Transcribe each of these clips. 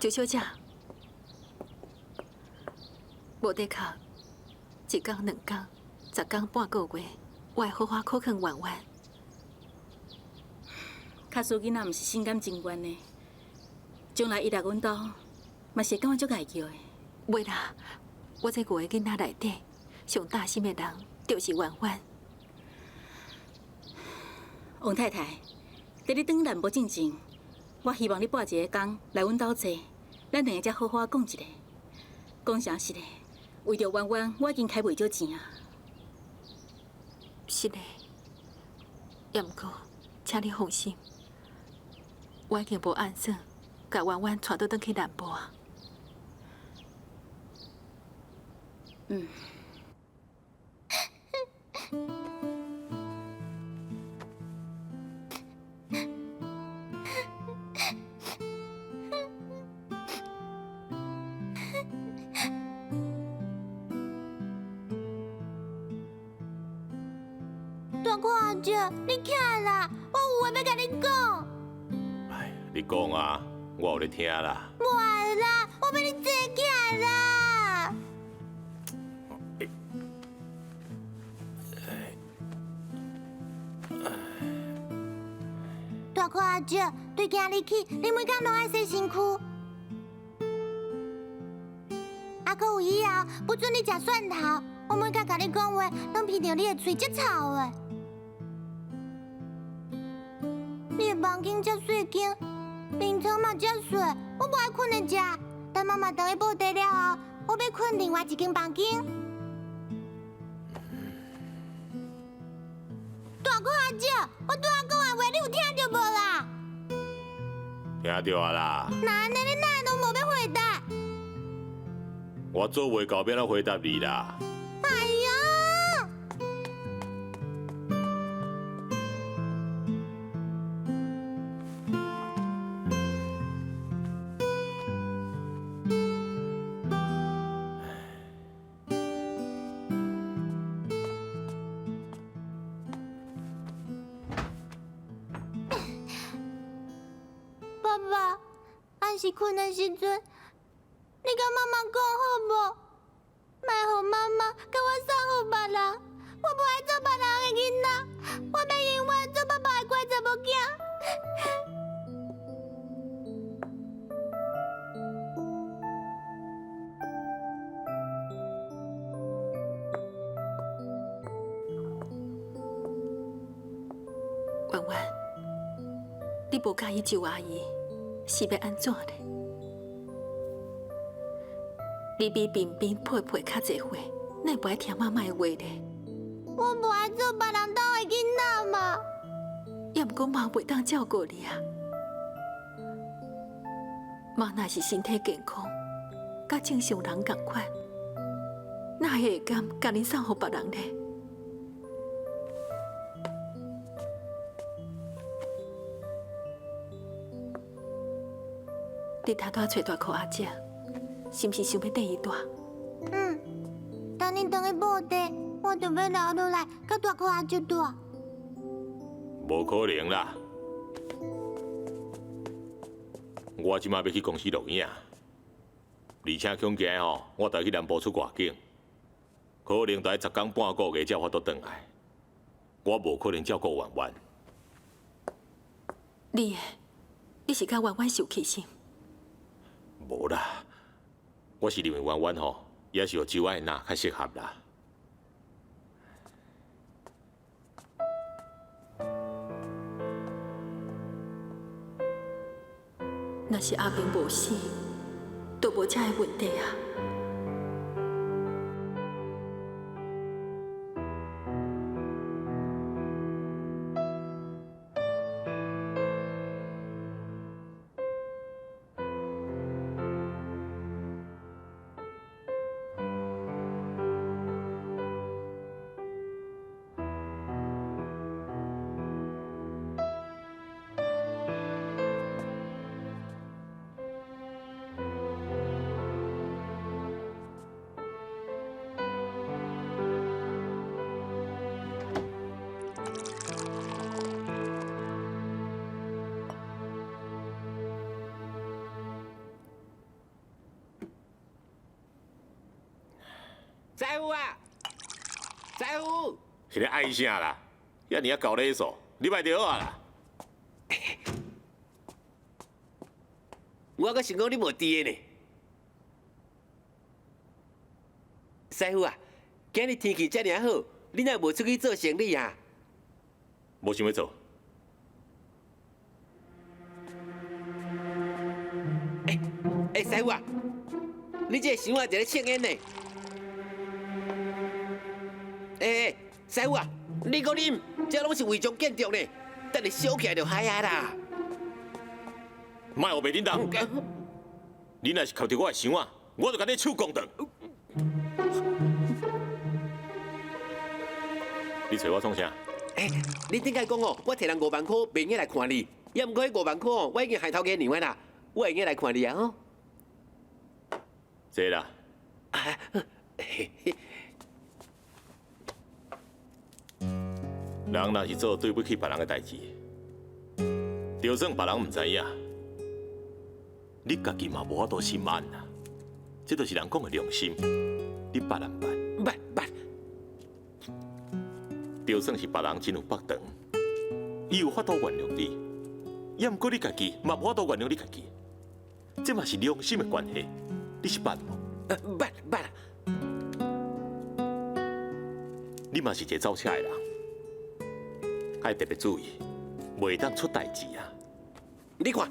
周小姐，无得靠，一天两天，10天半个月，我会好好考劝婉婉。卡苏囡仔毋是心甘情愿的，将来伊来阮兜，嘛是感觉足碍叫的。袂啦，我这5个囡仔内底，上大心的人就是婉婉。王太太，在你转南部进前，我希望你拨一个工来阮兜坐，咱两个才好好讲一下。讲诚实的，为着婉婉，我已经开袂少钱啊。是的，也毋过，请你放心，我已经无按算，甲婉婉带倒转去南部啊。嗯。大哥阿姐，你起来啦！我有话要甲你讲。哎，你讲啊，我有咧听啦。无爱啦，我要你坐起来啦！大哥阿姐，对今日起，你每天拢爱洗身躯。还佫有以后，不准你食蒜头。我每天甲你讲话，拢闻到你的嘴足臭的。你的房间遮细间，眠床嘛遮细，我无爱困在遮。等妈妈倒去报地了后，我要困另外一间房间。大哥阿姐，我拄仔讲的话，你有听到无啦？听到啊啦。那安尼你哪会拢无要回答？我做袂到，要怎回答你啦？哎呀！爸爸，俺是困的时阵，你甲妈妈讲好无？莫互妈妈甲我送互别人，我不爱做别人的囡仔，我要永远做爸爸的乖查某囝。婉婉，你无介意周阿姨是要安怎呢？你比平平配较侪岁，哪会不爱听妈妈的话呢？我不爱做别人当的囡仔嘛。也毋过妈袂当照顾你啊。妈若是身体健康，甲正常人共款，哪会甘甲你送互别人呢？你头拄找大裤阿姐，是毋是想要第二大？等你倒去报地，我就要留落来，甲大哥阿姐住。无可能啦！我即马要去公司录影，而且恐惊吼，我带去南部出外景，可能在10天半个月才有法度转来。我无可能照顾婉婉。你是甲婉婉受气心？无啦，我是认为婉婉吼，也是和周爱娜较适合啦。若是阿明无死，就无这个问题啊。师傅啊，师傅，是咧爱啥啦？遐尔啊搞勒索，你卖着啊啦！我阁想讲你无伫的呢。师傅啊，今日天气遮尔好，你哪无出去做生意啊？无想要做，师傅啊，你这个想法就咧呛烟呢。师傅啊，你搁啉，这拢是违章建筑呢，等你烧起来就嗨啊啦。卖学袂叮当。你若是靠着我的想法，我就甲你手公断。你找我创啥？你顶解讲哦，我摕人5万块，袂用来看你。也毋过迄5万块哦，我已经害头家娘的啦，我会用来看你啊吼。坐啦。人若是做对不起别人的代志，就算别人唔知影，你家己嘛无法度心安啦。这就是人讲的良心，你捌人捌？捌。就算是别人真有北长，伊有法度原谅你，也毋过你家己嘛无法度原谅你家己，这嘛是良心的关系，你是捌无？捌。你嘛是一个走车的人，爱特别注意，袂当出代志啊！你看，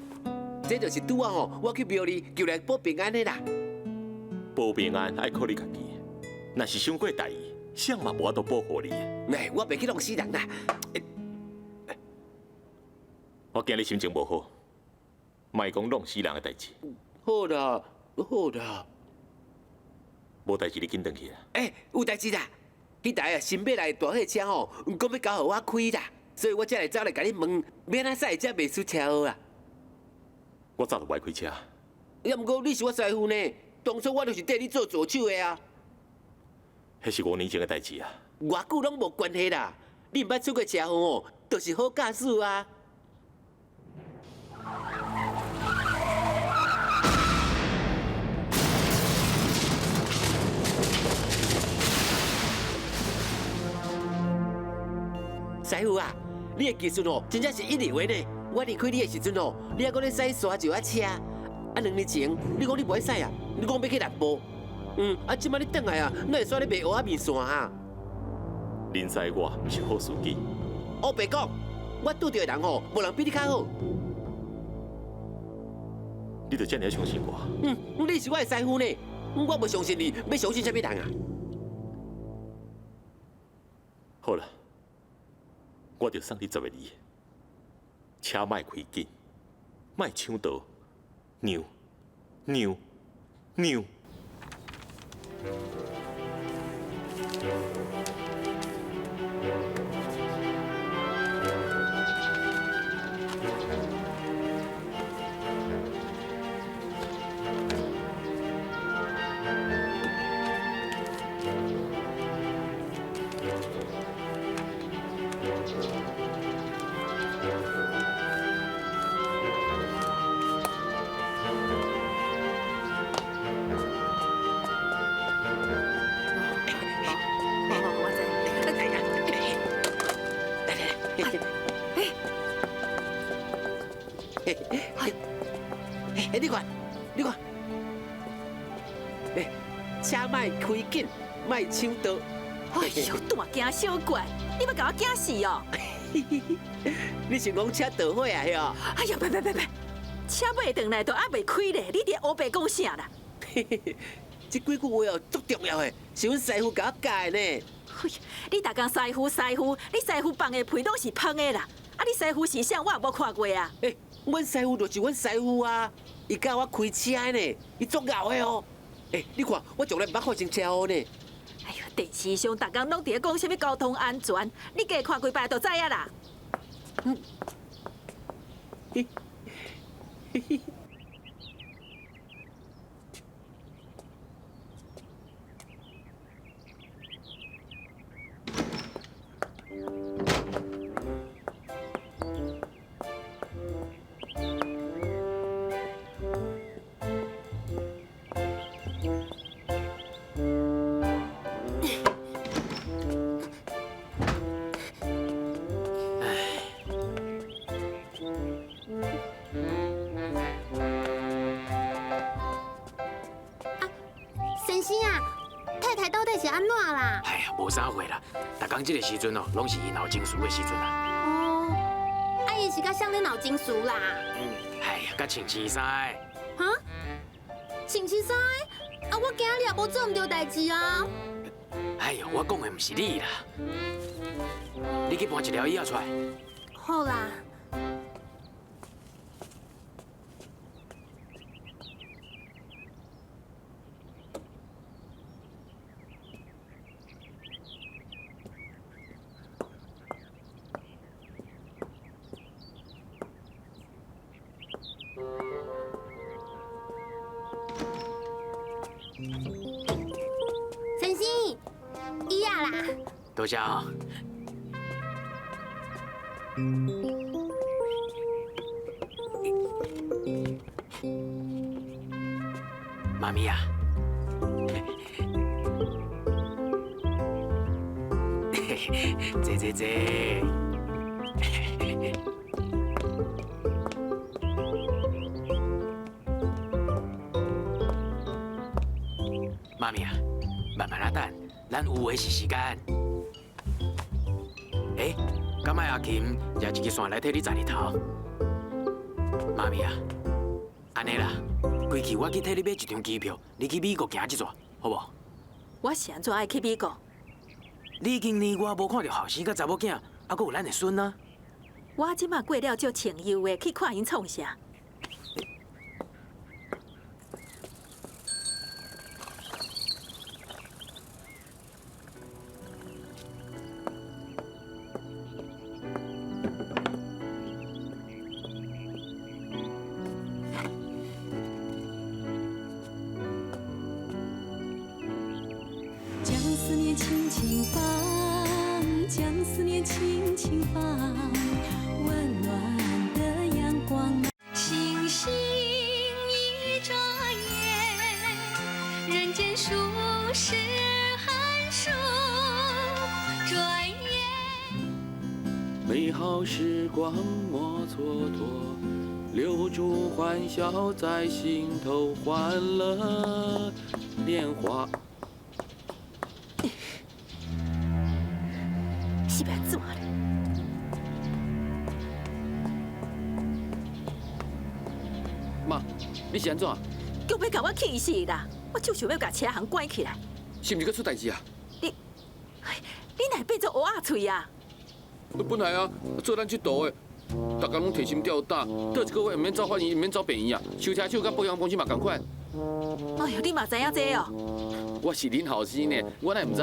这就是拄啊吼，我去庙里求来保平安的啦。保平安爱靠你家己，若是伤过大意，谁嘛无法度保护你。我袂去弄死人啦。我惊你心情无好，莫讲弄死人的代志。好啦，无代志你紧转去啦。有代志啦。迄台啊，新买来的大货车吼，讲要交互我开啦，所以我才来走来甲你问，免啊使才袂输车好啊。我早就不爱开车。也毋过你是我师傅呢，当初我就是缀你做助手的啊。迄是5年前的代志啊。偌久拢无关系啦，你毋捌出过车祸哦，就是好驾驶啊。师傅啊，你的技术哦，真正是一流的呢。我离开你的时阵哦，你还讲你驶沙石啊车，啊2年前你讲你不爱驶啊，你讲要去南部，即摆你转来啊，哪会煞咧卖蚵仔面线啊？恁知我毋是好司机。我白讲，我拄到的人哦，无人比你较好。你就这样相信我？你是我的师傅呢，我无相信你，要相信啥物人啊？好了，我就送你10个字：车莫开紧，莫抢道，让。你看，车莫开紧，莫抢道。哎呦，大惊小怪，你要甲我惊死哦！你是讲车倒火啊？哟！哎呀，别，车尾转来都还未开咧，你伫黑白讲啥啦？这几句话哦，足重要的，是阮师傅甲我教的呢。你逐工师傅，你师傅放的屁拢是芳的啦！啊，你师傅是啥？我也无看过啊。阮师傅就是阮师傅啊，伊教我开车的呢，伊足牛的哦。你看，我从来毋捌发生车祸呢。哎呦，电视上逐工拢伫咧讲啥物交通安全，你加看几摆就知影啦。安怎啦？哎呀，无啥货啦，逐工这个时阵哦，拢是伊脑情绪的时阵啦。哦，啊，伊是甲谁咧闹情绪啦？哎呀，甲穿青衫的。哈？穿青衫的？啊，我今日也无做唔到代志啊。哎呀，我讲的毋是你啦，你去搬一条衣仔出来。好啦。晨曦，伊啊啦。多谢啊。妈咪啊，坐。妈咪啊，慢慢啊等，咱有的是时间。哎，敢卖阿琴也一支线来替你载日头。妈咪啊，安尼啦，归期我去替你买一张机票，你去美国行一转，好无？我是安怎爱去美国？你今年我无看到后生甲查某囝，啊，搁有咱的孙啊。我即马过了足清幽的，去看因创啥？将思念轻轻放，将思念轻轻放，温暖的阳光。星星一眨眼，人间数十寒暑，转眼。美好时光莫蹉跎，留住欢笑在心头，欢乐年华。是要安怎咧？妈，你是安怎？叫要甲我气死啦！我就想要甲车行关起来。是毋是搁出代志啊？你哪变做蚵仔嘴啊？本来啊，做咱佚佗的，大家拢提心吊胆，倒一个月毋免走法院，毋免走病院啊，修车手甲保养公司嘛共款。哎呦，你嘛知影这哦？我是恁后生呢，我哪会毋知？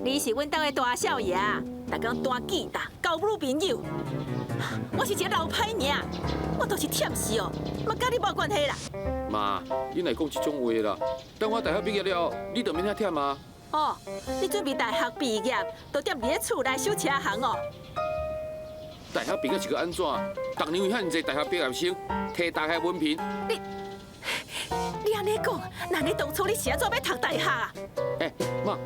你是阮家的大少爷，逐工弹吉他，交女朋友。我是一个老歹尔，我都是忝死哦，嘛甲你无关系啦。妈，你来讲这种话啦。等我大学毕业了，你就免遐忝啊。哦，你准备大学毕业，就踮伫咧厝内修车行哦。大学毕业是个安怎？逐年有遐济大学毕业生摕大学文凭。你安尼讲，那你当初你是安怎要读大学啊？妈，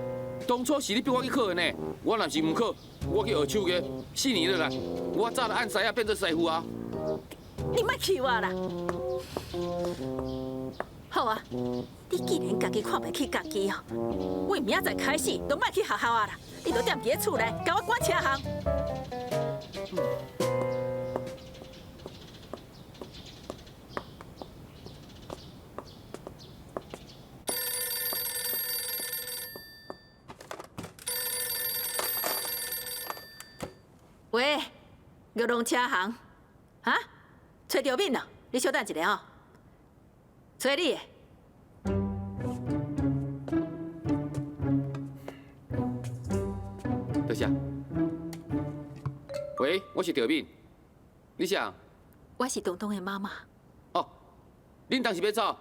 当初是你逼我去考的呢。我若是唔考，我去学手艺4年了啦。我早就按师啊变做师傅啊。你莫气我啦！好啊，你既然家己看袂起家己哦，为明仔载开始都莫去学校啊啦，你就踮伫咧厝内，甲我管车行。喂，玉龙车行，啊？找着敏了，你稍等一下哦。找你的。多谢。喂，我是赵敏，你啥？我是东东的妈妈，哦，恁当时要走，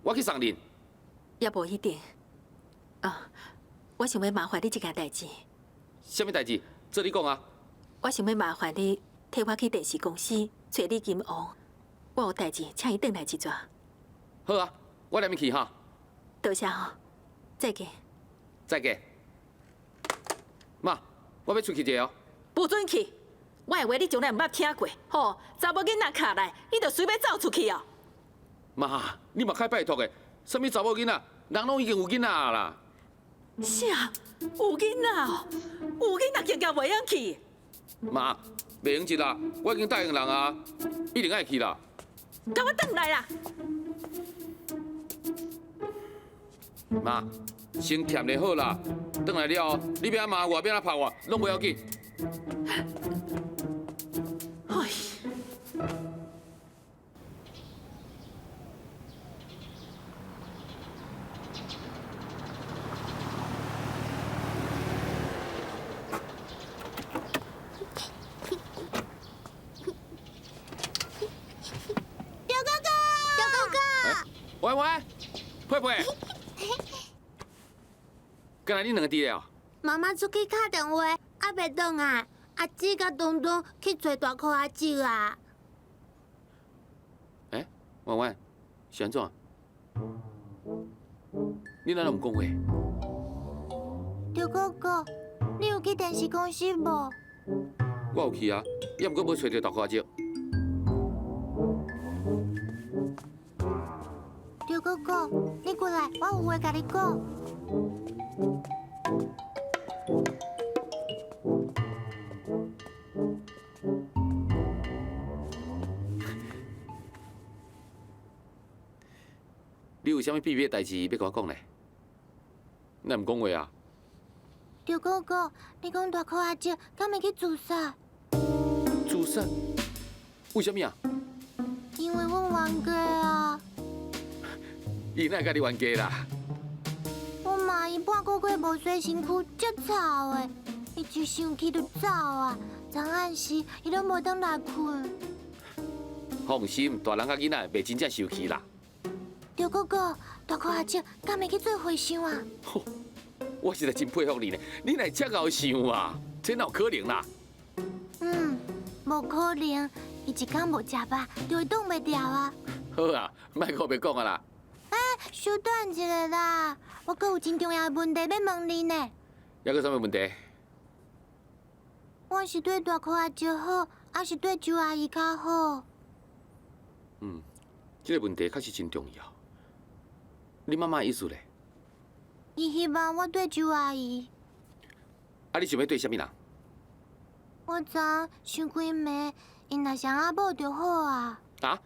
我去送恁。也无一定。啊，我想要麻烦你一件代志。什么代志？做你讲啊。我想要麻烦你替我去电视公司找李金王，我有代志，请伊转来一转。好啊，我来面去哈。多谢哦，再见。再见。妈，我要出去一下哦。不准去！我的话你从来毋捌听过，吼，查某囡仔卡来，你就随便走出去哦。妈，你嘛开拜托的，什么查某囡仔，人拢已经有囡仔啦。啥？有囡仔哦？有囡仔惊到袂晓去？妈，袂用急啦，我已经答应人啊，一定爱去啦。甲我转来啦！妈，先欠就好啦，转来了后，你要骂我，要拍我，拢袂要紧。哎。喂喂，佩佩，刚才你两个伫了？妈妈出去打电话，还袂转来。阿姊甲东东去找大箍阿姊啊。婉婉，是安怎？你哪能唔讲话？赵哥哥，你有去电视公司无？我有去啊，也毋过要找到大哥阿姐。赵哥哥，你过来，我有话甲你讲。你有啥物秘密的代志要甲我讲呢？哪唔讲话啊？赵哥哥，你讲大箍阿姐敢会去自杀？自杀？为什么啊？因为阮冤家啊。伊哪会甲你冤家啦？我妈伊半个月无洗身躯，足吵的。伊一生气就走啊，昨暗时伊拢无当来困。放心，大人甲囡仔袂真正生气啦。赵哥哥，大箍阿姐敢会去做和尚啊？我实在真佩服你呢，你哪会这么想啊？这哪有可能啦？无可能，伊一工无食饱，就会挡袂掉啊。好啊，莫搁别讲啊啦。稍等一下啦，我阁有真重要的问题要问你呢。还有啥物问题？我是对大箍阿姐好，还是对周阿姨较好？这个问题确实真重要。你妈妈的意思咧？伊希望我对周阿姨。啊，你想要对什么人？我昨想几暝，因若是阿某就好啊。啊？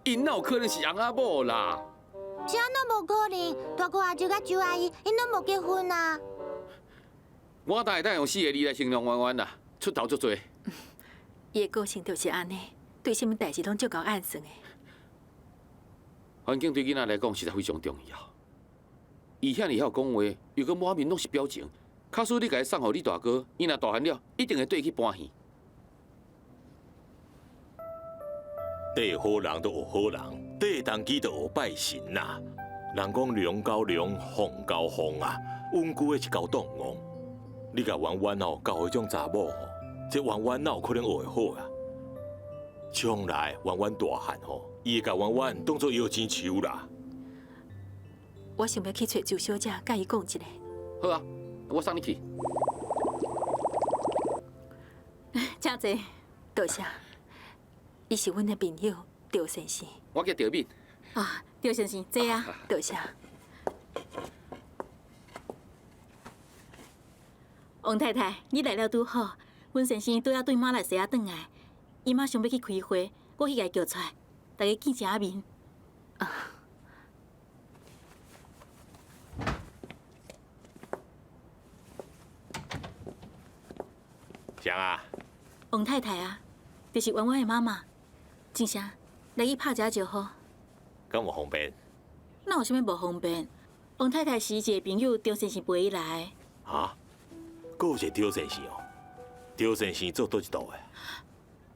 因哪有可能是翁仔某啦？是安怎无可能？大箍阿姐甲周阿姨，因拢无结婚啊。我当然当用4个字来形容婉婉啦，出头足多。伊的个性就是安尼，对什么代志拢足够暗算的。环境对囡仔来讲实在非常重要。伊遐尔晓讲话，又搁满面拢是表情，假使你甲伊送互你大哥，伊若大汉了，一定会对伊去搬戏。对好人都学好人，对当机都学拜神呐。人讲龙交龙，凤交凤啊，稳固的一交动王。你甲婉婉哦教迄种查某吼，这婉婉哪有可能学会好啊？将来婉婉大汉吼，伊会甲婉婉当作摇钱树啦。我想要去找周小姐，甲伊讲一下。好啊，我送你去。请坐。多谢。伊是阮的朋友赵先生。我叫赵敏。啊，赵先生，坐啊。多谢。王太太，你来了拄好。阮先生拄要对马来西亚转来，伊马上要去开会，我去甲伊叫出来，大家见一下面。谁啊？王太太啊，就是婉婉的妈妈。真啥？来去拍者就好。敢有方便？哪有啥物无方便？王太太是一个朋友，张先生陪伊来。啊？阁有一个刁先生哦。刁先生做倒一道的？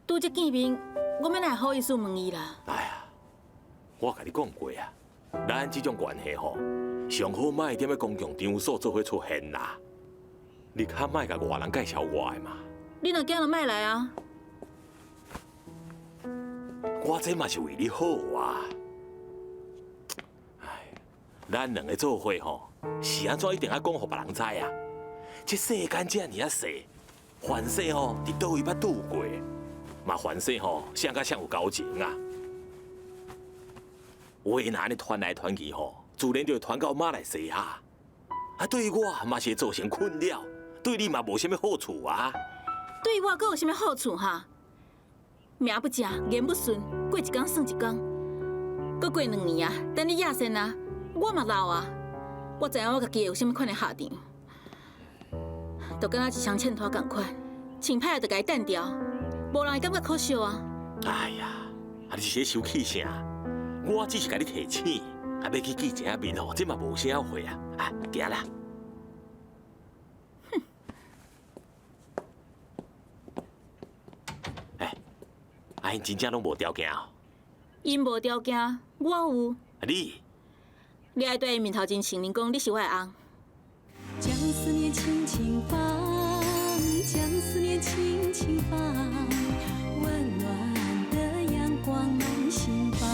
拄则见面，我要来好意思问伊啦。哎呀，我甲你讲过啊，咱这种关系吼，上好莫踮咧公共场所做伙出现啦。你较莫甲外人介绍我的嘛。你若惊就莫来啊。我这嘛是为你好啊！哎，咱两个做伙吼，是安怎一定要讲互别人知啊？这世间这尔啊细，凡事吼伫倒位捌拄过，嘛凡事吼谁甲谁有交情啊？话若安尼传来传去吼，自然就会传到马来西亚。啊，对我嘛是会造成困扰，对你嘛无啥物好处啊。对我阁有啥物好处哈？名不正，言不顺，过一天算一天。阁过2年啊，等你亚生啊，我嘛老啊，我知影我家己会有啥物款的下场，就敢若一双欠拖共款，穿歹就该等掉，无人会感觉可惜啊。哎呀，啊你是咧生气啥？我只是甲你提醒，啊要去见一下面哦，这嘛无啥会啊，啊行啦。哼。哎，啊因真正拢无条件哦。因无条件，我有。啊你？你爱对伊面头前承认讲你是我的翁。将思念轻轻放，将思念轻轻放，温暖的阳光满心房。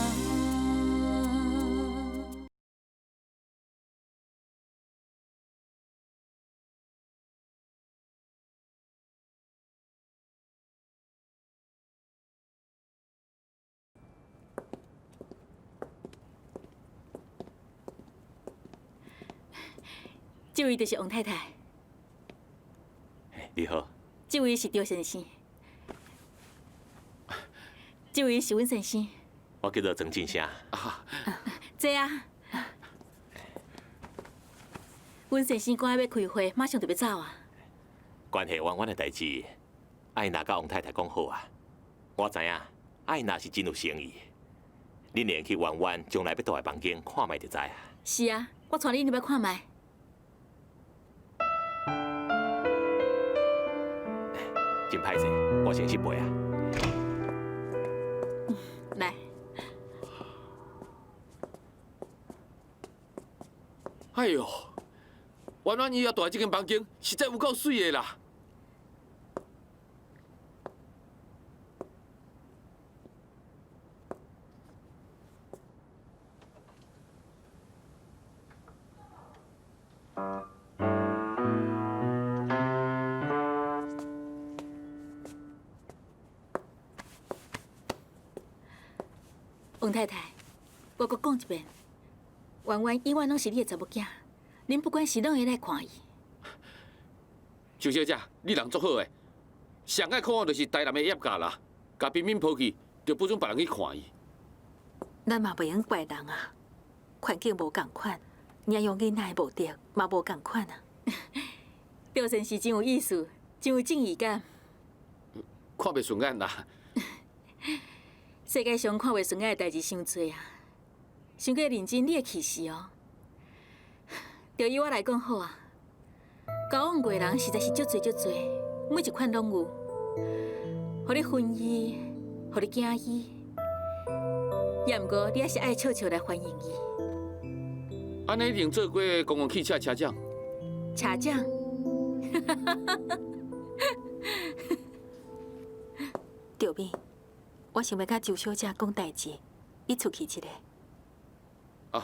这位就是王太太，你好。这位是赵先生，这位是阮先生。我叫做曾进声。这啊，阮先生赶要开会，马上就要走啊。关系弯弯的代志，爱拿甲王太太讲好啊。我知影，爱拿是真有诚意。恁连去弯弯将来要住的房间看卖就知啊。是啊，我带你入来看卖。真歹势，我先失陪啊。来，哎呦，弯弯姨要住的这间房间实在有够水的啦！王太太，我阁讲一遍，弯弯永远拢是你的查某囝，恁不管是哪会来看伊。周小姐，你人足好诶，上爱看的就是台南的业家啦，甲平民抱去，就不准别人去看伊。咱嘛袂用怪人啊，环境无共款，领养囡仔的目的嘛无共款啊。赵先生真有意思，真有正义感。看袂顺眼啦。世界上看袂顺眼的代志伤多啊，想过认真你的气势哦。就以我来讲好啊，交往过的人实在是足多，每一款拢有，互你分伊，互你惊伊，也毋过你还是爱笑笑来欢迎伊。安尼一定做过公共汽车车长。车长。赵敏，我想要甲周小姐讲代志，你出去一下。啊。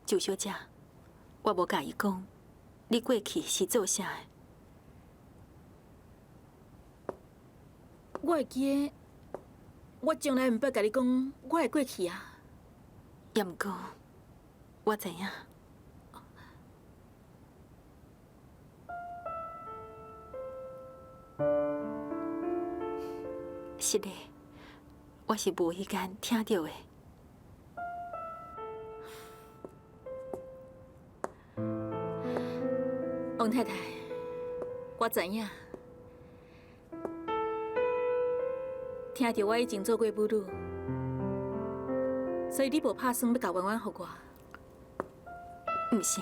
周小姐，我无甲伊讲，你过去是做啥的？我会记得，我从来毋捌甲你讲我的过去啊。也毋过，我知影。是的，我是无迄间听到的。王太太，我知影，听到我已经做过母女，所以你无打算要交弯弯互我。毋是，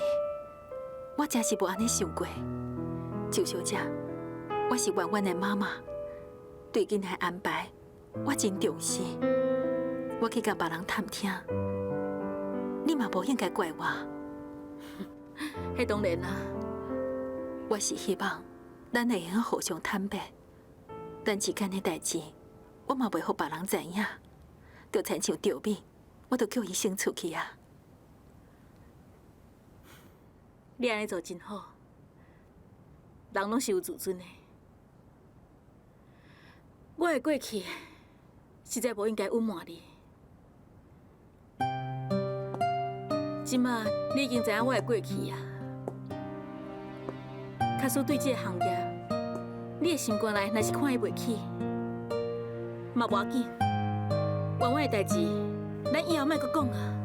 我真是无安尼想过。周小姐，我是弯弯的妈妈，对囡仔安排，我真重视。我去甲别人探听，你嘛无应该怪我。迄当然啦。我是希望咱会用互相坦白，咱之间的代志，我嘛袂互别人知影。就亲像赵敏，我都叫伊先出去啊。你安尼做真好，人拢是有自尊的。我的过去实在无应该隐瞒你，即马你已经知影我的过去啊。假使对这个行业，你的心肝内若是看伊袂起，嘛无要紧。弯弯的代志，咱以后莫阁讲啊。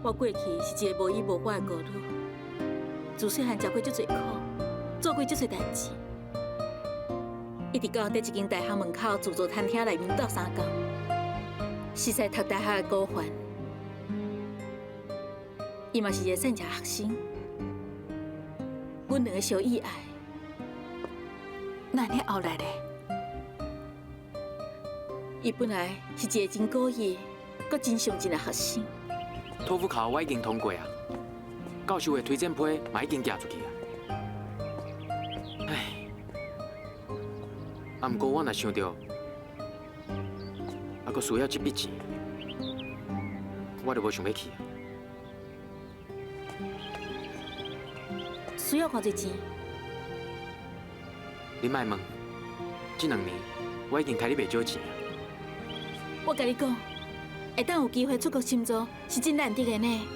我过去是一个无依无靠的孤女，自细汉食过足侪苦，做过足侪代志，一直到伫一间大学门口自助餐厅内面斗3工，实在读大学的高环。伊嘛是一个善良学生，阮两个相意爱。那你后来咧？伊本来是一个真古意、阁真上进的学生。托福考我已经通过啊，教授的推荐批嘛已经寄出去啊。唉，啊，不过我若想到，还阁需要一笔钱，我就无想要去。需要偌济钱？你莫问，这2年我已经开你袂少钱啊。我甲你讲，会当有机会出国深造是真难得的呢。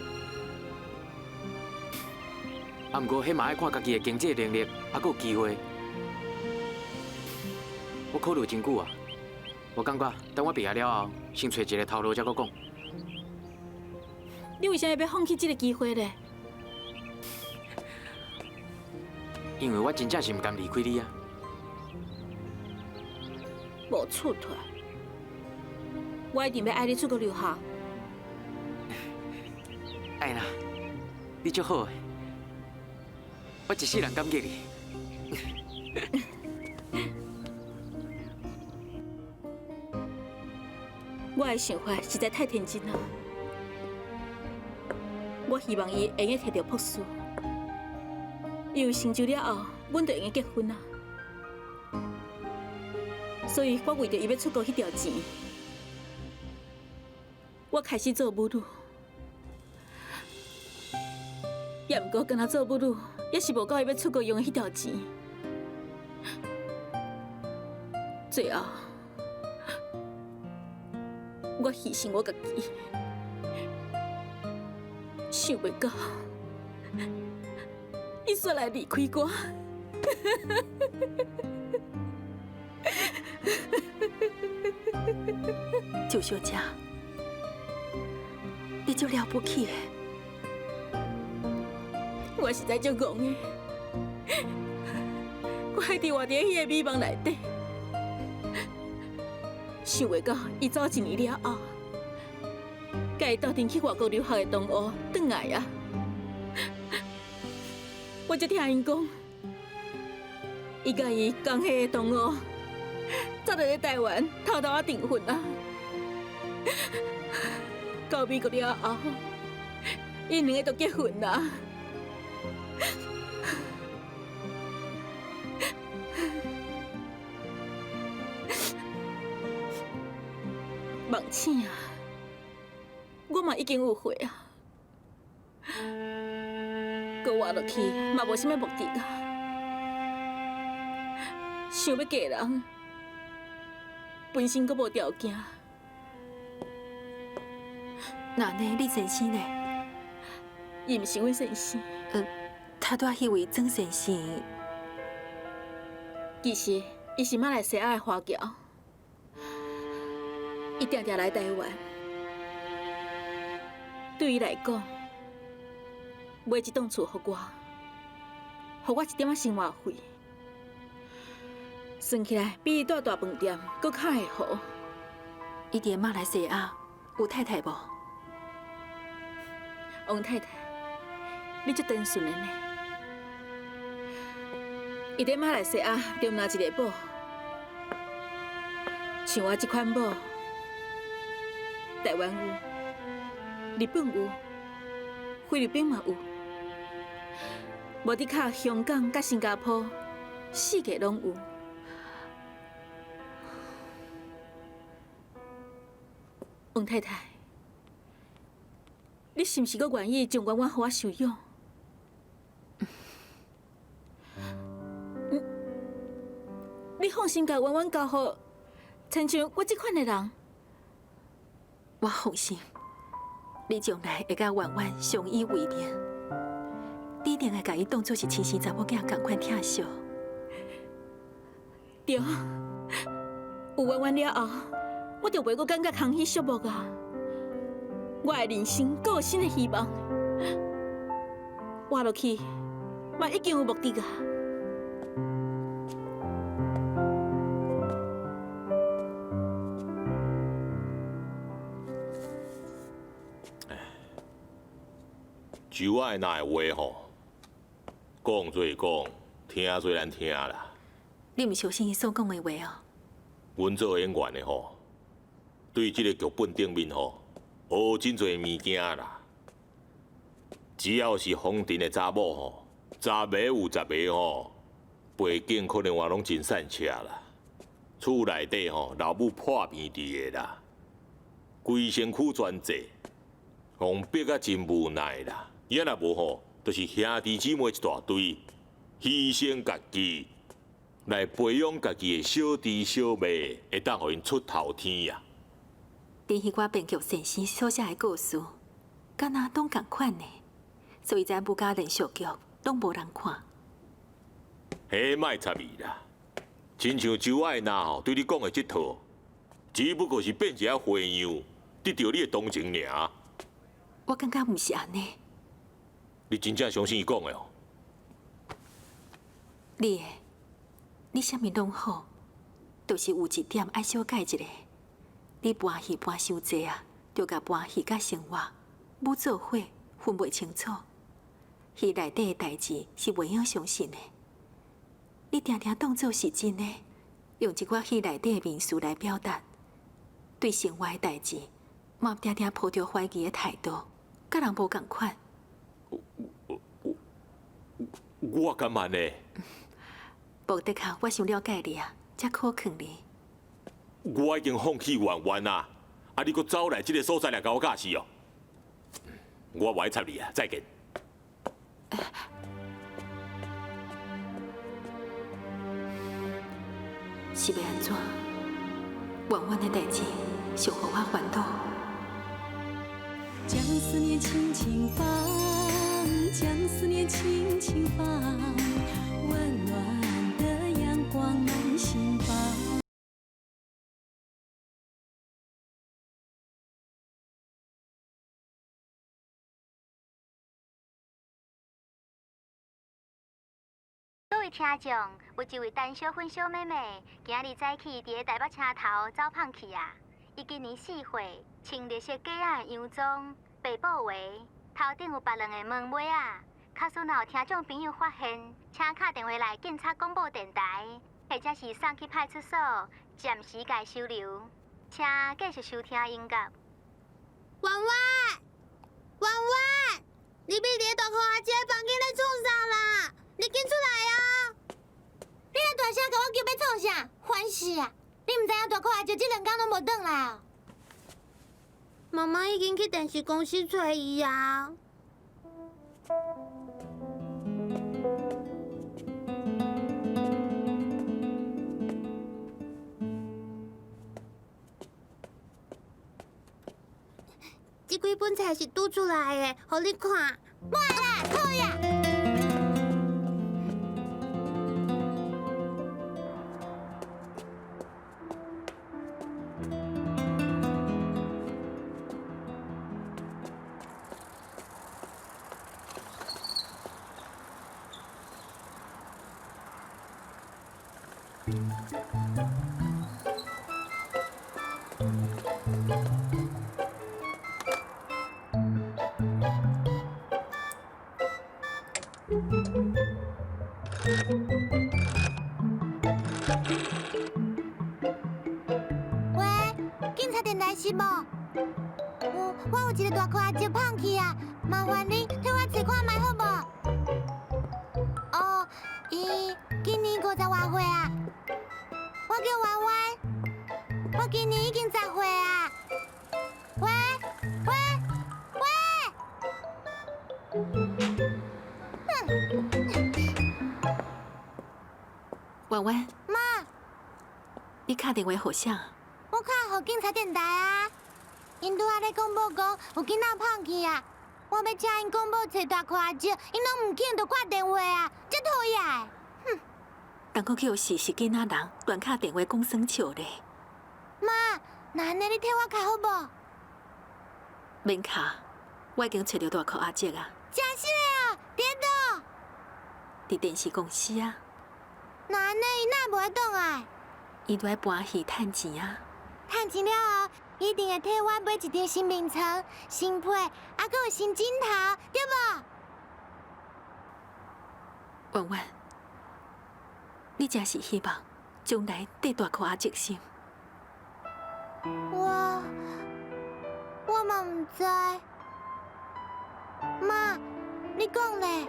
啊，不过迄嘛爱看家己的经济能力，还阁有机会。我考虑真久啊，我感觉等我毕业了后，先找一个头路才阁讲。你为啥要放弃这个机会呢？因为我真正是唔甘离开你啊。无出脱，我一定要爱你出国留学。爱啦，你足好的，我一世人感激你。我的想法实在太天真了。我希望伊会用摕到博士，伊有成就了后，阮就用结婚啊。所以我为着伊要出国迄条钱，我开始做母女。也毋过，干那做母女，也是无够伊要出国用的迄条钱。最后，我牺牲我家己，想袂到，伊煞来离开我。九小姐，你就了不起的。我实在足戆的，我还伫活伫迄个美梦内底，想袂到伊走1年了后，甲伊斗阵去外国留学的同学转来啊！我才听因讲，伊甲伊同系的同学早就在台湾偷偷啊订婚啊！到美国了后，因两个都结婚啦。梦醒啊！我嘛已经有悔啊，搁活落去嘛无啥物目的啊。想要嫁人，本身搁无条件。那呢，你先生呢？伊毋是阮先生，他带迄位曾先生，其实伊是马来西亚的华侨。伊常常来台湾，对伊来讲，买一栋厝给我一点仔生活费，算起来比伊住大饭店搁较会好。伊伫马来西亚有太太无？王太太，你足单纯的呢。伊伫马来西亚就拿一个某，像我这款某。台湾有，日本有，菲律宾嘛有，无伫卡香港甲新加坡，世界拢有。王太太，你是毋是阁愿意将阮阮互我收养？放心甲婉婉交好，亲像我这款的人。我放心，你将来会甲婉婉相依为命，你一定会甲伊当作是亲生查某囝同款疼惜。对，有婉婉了后，我就袂阁感觉空虚寂寞啊！我的人生阁有新的希望，活落去嘛已经有目的啊！就我的那的话吼，讲做讲，听做难听啦。你毋相信伊所讲的话哦？阮做演员的吼，对即个剧本顶面吼，学真侪物件啦。只要是风尘的查某吼，10个有10个吼，背景可能话拢真善车啦。厝内底吼，老母破病伫的啦，规身躯全济，互逼啊真无奈啦。伊若无吼，就是兄弟姊妹一大堆，牺牲家己。来培养家己的小弟小妹，会当互因出头天呀。连迄寡编剧先生所写的故事，敢若拢共款呢，所以咱武家连续剧拢无人看。迄莫插伊啦，亲像周爱娜吼对你讲的这套，只不过是变一下花样，得到你的同情尔。我感觉毋是安尼。你真正相信伊讲的哦？你啥物拢好，就是有一点爱小改一下。你搬戏搬伤济啊，就甲搬戏甲生活母做伙分袂清楚。戏内底的代志是袂晓相信的，你常常当作是真的，用一寡戏内底的名词来表达。对生活的代志，嘛常常抱着怀疑的态度，甲人无共款。我敢问呢？无的确，我想了解你啊，才可劝你。我已经放弃玩玩啊！啊，你搁走来这个所在来甲我教死哦！我袂插你啊！再见。是要安怎？婉婉的代志，想互我烦恼。将思念轻轻放，将思念轻轻放，温暖的阳光满心房。各位听众，有一位陈小芬小妹妹，今日早起伫个台北车头走胖去啊！伊今年4岁，穿绿色假仔的洋装，白布鞋，头顶有别人的门尾啊。假使若有听众朋友发现，请打电话来警察广播电台，或者是送去派出所，暂时甲伊收留。请继续收听音乐。婉婉，婉婉，你被伫个大裤阿姐房间咧创啥啦？你紧出来啊！你遐大声甲我叫要创啥？烦死啊！你毋知影大裤阿姐这2天拢无转来啊？妈妈已经去电视公司找伊啊。这几本册是拄出来的，互你看。我啦，讨厌！喂，警察电台是无？我有一个大裤阿姐胖去啊，麻烦你替我找看卖好无？哦，伊今年50外岁啊。我叫婉婉，我今年已经10岁啊。喂喂喂！婉婉，妈，打电话互啥？我打予警察电台啊，因拄仔咧广播讲有囡仔胖去啊，我要请因广播找大块阿叔，因拢唔肯就挂电话啊，真讨厌！哼！当我叫是囡仔人乱打电话讲生笑咧，妈，那安尼你替我卡好无？免卡，我已经找到大块阿叔啊，真是的哦，伫倒？伫电视公司啊，那安尼伊哪会无倒来？伊伫搬戏趁钱啊。趁钱了后，一定会替我买一张新眠床、新被，还佫有新枕头，对无？婉婉，你真是希望将来缀大块阿叔心？我嘛唔知。妈，你讲咧？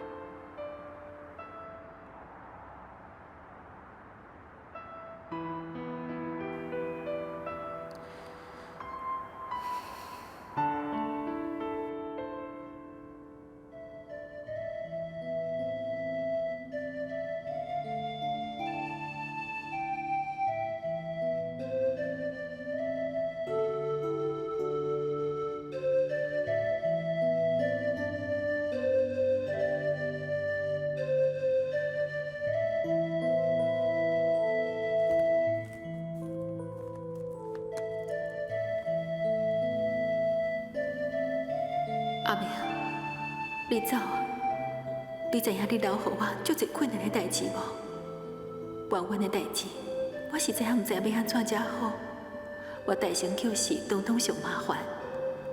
阿明，你走啊！你知影你留予我足侪困难的代志无？婉婉的代志，我实在唔知要安怎才好。我大声叫事，统统上麻烦，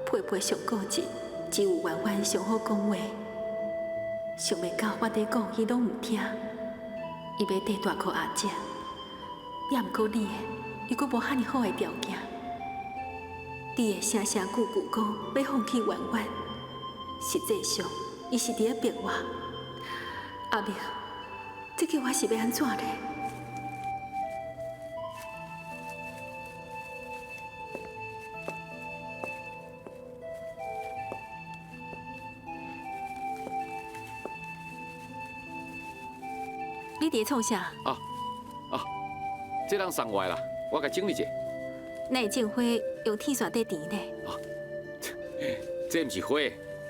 配配上固执，只有婉婉上好讲话。想袂到我伫讲，伊拢唔听，伊要缀大箍阿姐，也毋过你的，又阁无遐尼好的条件。你会声声句句讲要放弃婉婉。实际上，伊是伫咧逼我。阿明，这叫我是要安怎呢？你伫创啥？这人送我的啦，我甲整理者。那种花用铁线底填呢？这毋是花，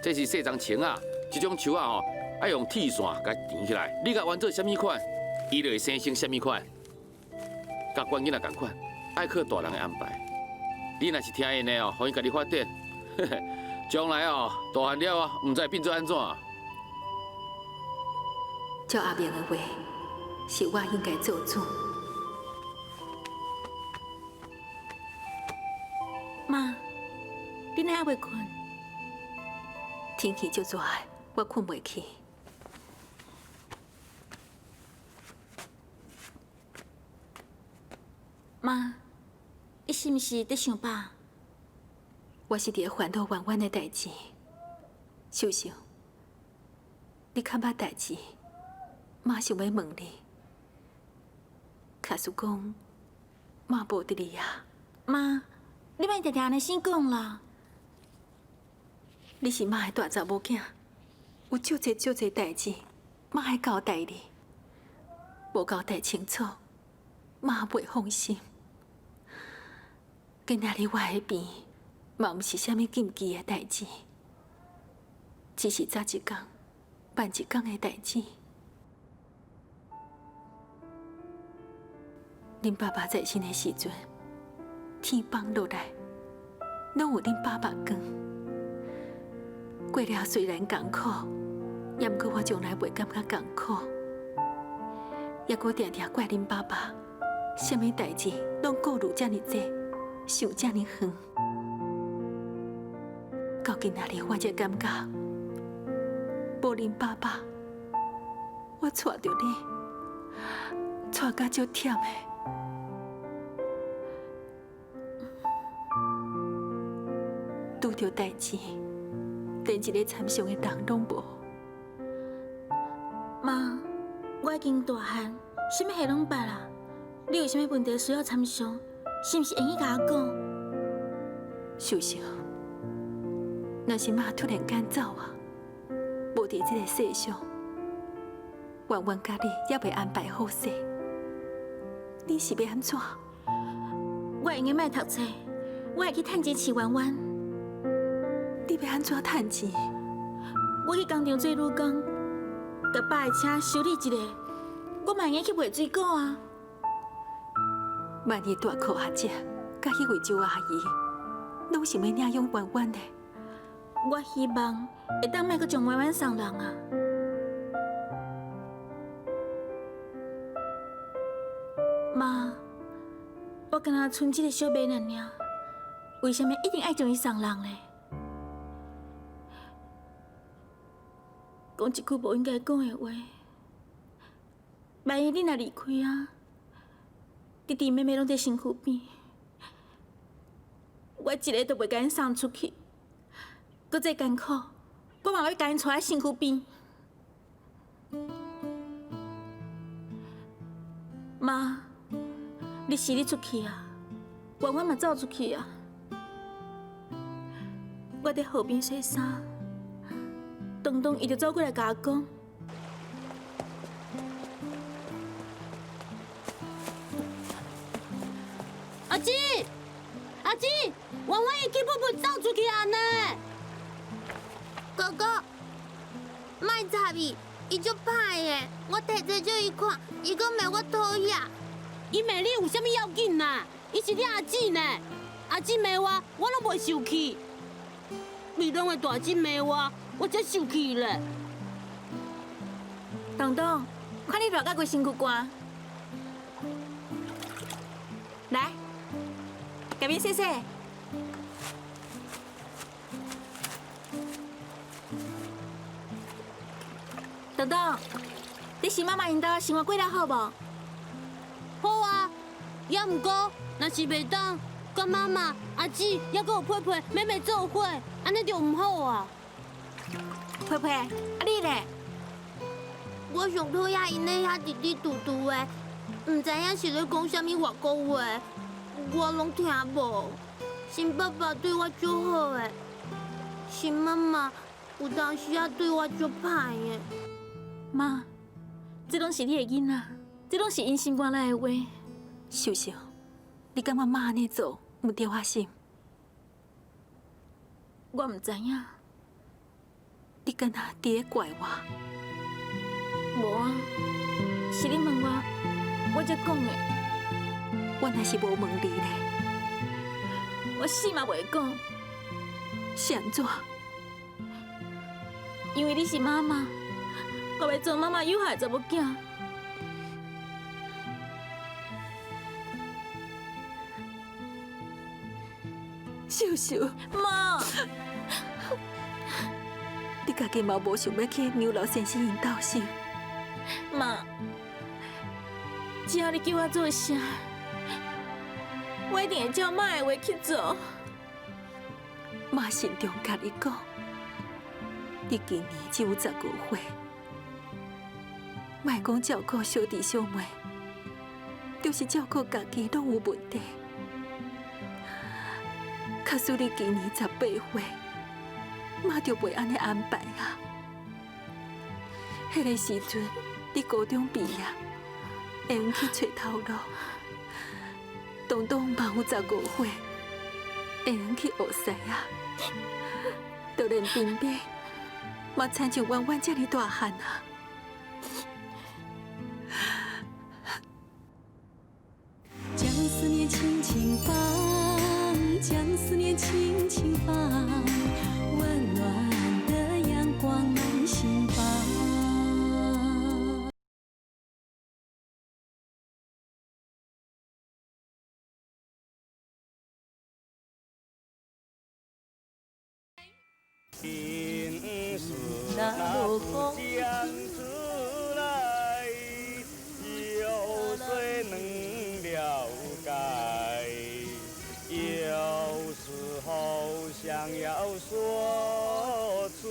这是细丛青啊。这种树啊吼，爱用铁线甲填起来。你甲弯做什么款，伊就会生成什么款。甲管囡仔共款，爱靠大人的安排。你若是听因的哦，互伊家己发展，将来哦大汉了啊，毋知变做安怎。照阿明的话，是我应该做主。妈，你哪还袂困？天气足热的，我困袂去。妈，你是毋是在想爸？我是伫咧烦恼婉婉的代志。秀秀，你较捌代志，妈想要问你。假使讲妈无伫你啊，妈，你莫常常安尼先讲啦。你是妈的大查某囝，有足侪代志，妈爱交代你，无交代清楚，妈袂放心。今仔日我的病，嘛毋是啥物禁忌的代志，只是早一天、晚一天的代志。恁爸爸在生的时阵，天放落来，拢有恁爸爸光。过了虽然艰苦，也毋过我从来袂感觉艰苦，也阁常常怪恁爸爸，啥物代志拢顾虑遮尼济，想遮尼远。到今仔日，我才感觉，无恁爸爸，我带着你，带甲足忝的。拄着代志。连一个参详的人拢无。妈，我已经大汉，什么事拢捌啦。你有啥物问题需要参详，是毋是会用甲我讲？秀秀，若是妈突然间走啊，无伫这个世上，婉婉甲你也未安排好势，你是要安怎？我会用个卖读册，我会去趁钱饲弯弯。你要安怎趁钱？我去工厂做女工，甲爸的车修理一下，我嘛会用去卖水果啊。万一大裤阿姐甲迄位周阿姨，拢是要领养弯弯的。我希望会当卖阁将弯弯送人啊。妈，我敢若剩这个小妹仔尔，为什么一定爱将伊送人呢？讲一句无应该讲的话，万一你若离开啊，弟弟妹妹拢在身躯边，我一个都袂甲因送出去，搁再艰苦，我嘛要甲因带在身躯边。妈，你是你出去啊，弯弯嘛走出去啊，我伫河边洗衫。东东伊就走过来甲我讲，阿姊，阿姊，弯弯已经不走出去啊呢。哥哥，卖插伊，伊足歹的，我摕这叫伊看，伊讲骂我讨厌。伊骂你有啥物要紧呐？伊是你阿姊呢，阿姊骂我，我拢袂生气。你拢会大姊骂我才生气咧。东东，看你热到规身躯寒，来，甲面洗洗。东东，你是妈妈因兜生活过得好无？好啊，也毋过，若是袂当，甲妈妈、阿姊，还阁有佩佩、妹妹做伙，安尼就毋好啊。佩佩，啊你咧？我上讨厌因咧遐滴滴嘟嘟的，毋知影是咧讲啥物外国话，我拢听无。新爸爸对我足好的，新妈妈有当时也对我足歹的。妈，这拢是你的囡仔，这拢是因心肝内的话。秀秀，你感觉妈安尼做有对我心？我毋知影。你敢若伫咧怪我？无啊，是你问我，我才讲的。我若是无问你咧，我死嘛袂讲，是安怎？因为你是妈妈，我袂做妈妈有害查某囝。秀秀，妈，你家己嘛无想要去牛老先生因斗守？妈，只要你叫我做啥，我一定会照妈的话去做。妈心中甲你讲，你今年只有15岁，莫讲照顾小弟小妹，就是照顾家己拢有问题。假使你今年18岁，妈就袂安尼安排啊。迄个时阵，你高中毕业，会用去找头路。东东嘛有15岁，会用去学西啊。就连兵兵，嘛亲像弯弯这么大汉啊。将思念轻轻放，将思念轻轻放，温暖的阳光满心房。那落风将出来，有谁能了解？有时候想要说出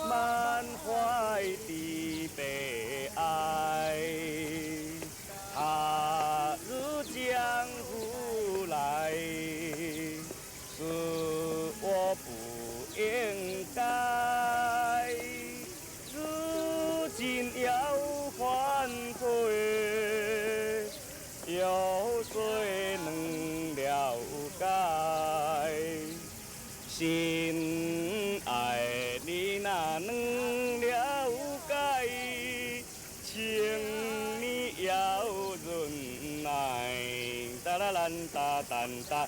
满怀的悲哀，踏入江湖来，是我不应该。如今要反悔，有谁能？心爱你若能了解，请你要忍耐。哒啦啦哒哒哒，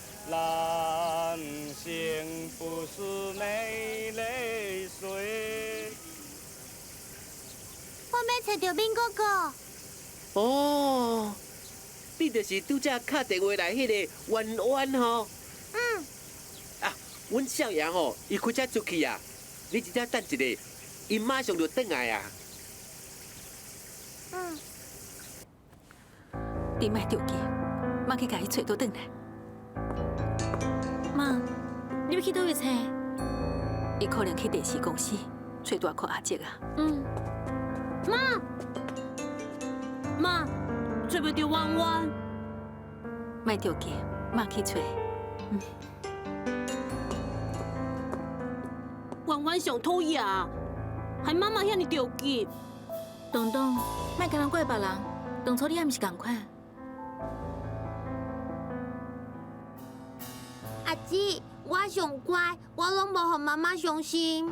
人生不是没泪水。我要找到敏哥哥。哦，你就是拄则敲电话来迄个弯弯吼。嗯。啊，阮少爷吼，伊开车出去啊，你真正等一下，伊马上就转来啊。嗯。你莫着急，妈去甲伊找倒转来。妈，你要去倒位找？伊可能去电视公司找大哥阿杰啊。嗯。妈，找不到弯弯。莫着急，妈去找。弯弯上讨厌，害妈妈遐尼着急。东东，莫跟人怪别人，当初你也毋是共款。阿姊，我上乖，我拢无互妈妈伤心。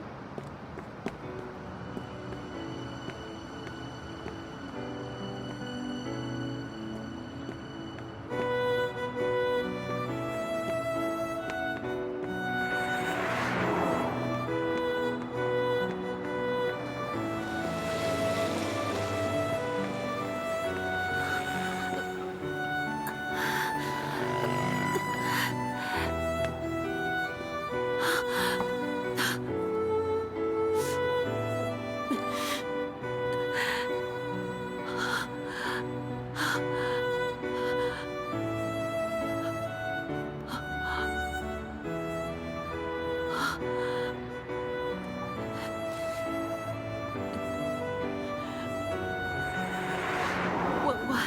弯弯，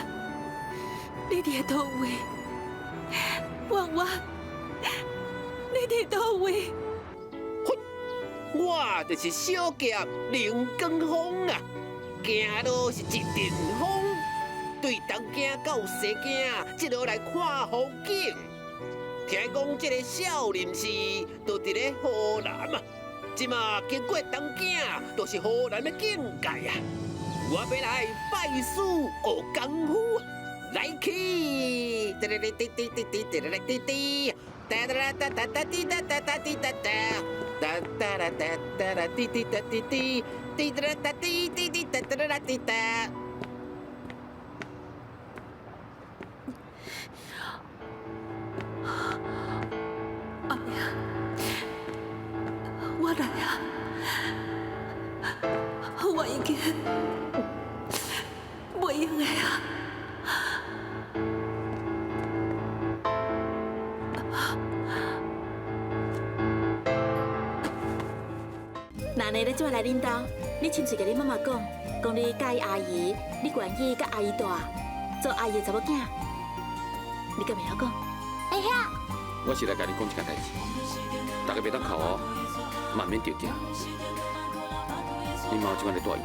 你伫倒位？弯弯，你伫倒位？我就是小侠凌光峰啊，行路是一阵风，对东行到西行，一路来看风景。听讲这个少林寺就伫咧河南啊，即马经过东行，就是河南的境界啊。我要来拜师学功夫啊，来去！哒哒哒哒哒哒哒哒哒。哒哒哒哒哒滴哒哒哒滴哒哒，哒哒哒哒哒哒滴滴哒滴滴，滴哒哒滴滴滴哒哒哒滴哒。哎呀，我来啊！我已经袂用的啊！那呢，你做来恁兜，你亲自甲你妈妈讲，讲你介意阿姨，你愿意甲阿姨大，做阿姨的查某囝，你敢袂晓讲？会晓。我是来甲你讲一件代志，大家袂当哭哦，慢慢着惊。你妈有即摆咧住院，